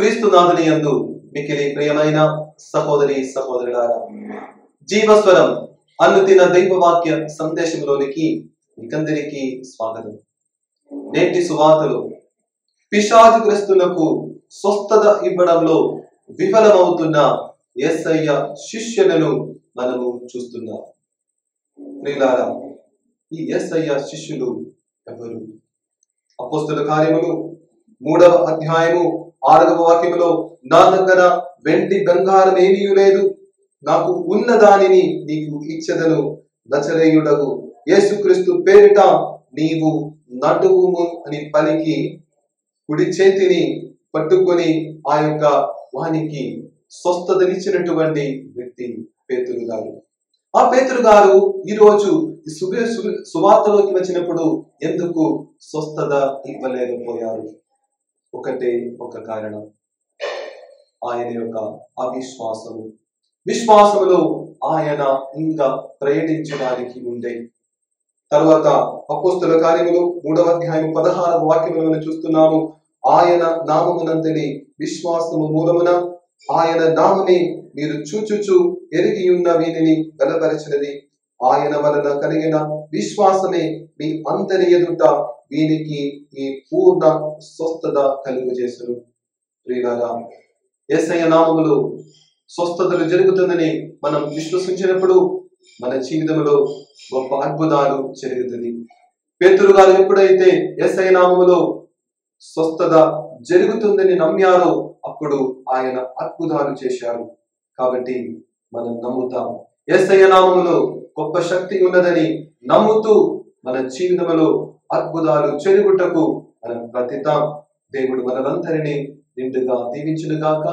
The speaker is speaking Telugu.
క్రీస్తునాథుని యందు మిక్కిలి ప్రియమైన సహోదరి సహోదరులారా, జీవస్వరం అనుదిన దైవవాక్య సందేశంలోనికి మీకందరికీ స్వాగతం. నేటి సువార్తలో పిశాచుగ్రస్తులకు స్వస్థత ఇవ్వడంలో విఫలమవుతున్న యేసయ్య శిష్యులను మనము చూస్తున్నాం. ప్రియులారా, ఈ యేసయ్య శిష్యులు ఎవరు? అపోస్తల కార్యములు 3వ అధ్యాయము 6వ వాక్యములో, నా దగ్గర వెండి బంగారం ఏమీ లేదు, నాకు ఉన్న దానిని నీకు ఇచ్చెదను, నజరేయుడగు యేసుక్రీస్తు పేరిట నీవు నడువుము అని పలికి కుడి చేతిని పట్టుకొని ఆ యొక్క వానికి స్వస్థతనిచ్చినటువంటి వ్యక్తి పేతురు గారు. ఆ పేతురు గారు ఈరోజు సువార్తలోకి వచ్చినప్పుడు ఎందుకు స్వస్థత ఇవ్వలేకపోయారు? ఒకటే ఒక కారణం, ఆయన యొక్క అవిశ్వాసము. విశ్వాసములో ఆయన ఇంకా ప్రయాణించడానికి ఉండే. తర్వాత అపోస్తల కార్యములు 3వ అధ్యాయం 16వ వాక్యములను చూస్తున్నాము. ఆయన నామమునంతని విశ్వాసము మూలమున ఆయన నామని మీరు చూచుచు ఎరిగి ఉన్న వీనిని బలపరచినది, ఆయన వలన కలిగిన విశ్వాసమే మీ అందరి ఎదుట వీనికి ఈ పూర్ణ స్వస్థత కలుగజేసును. ప్రియులారా, యేసయ్య నామములో స్వస్థతలు జరుగుతుందని మనం విశ్వసించినప్పుడు మన జీవితంలో గొప్ప అద్భుతాలు జరుగుతుంది. పేతురు గారు ఎప్పుడైతే యేసయ్య నామములో స్వస్థత జరుగుతుందని నమ్మారో అప్పుడు ఆయన అద్భుతాలు చేశారు. కాబట్టి మనం నమ్ముతాం. యేసయ్య నామములో గొప్ప శక్తి ఉన్నదని నమ్ముతూ మన జీవితంలో అద్భుతాలు జరుగుటకు మనం ప్రతిద్దాం. దేవుడు మనలందరినీ నిండుగా దీవించును గాక.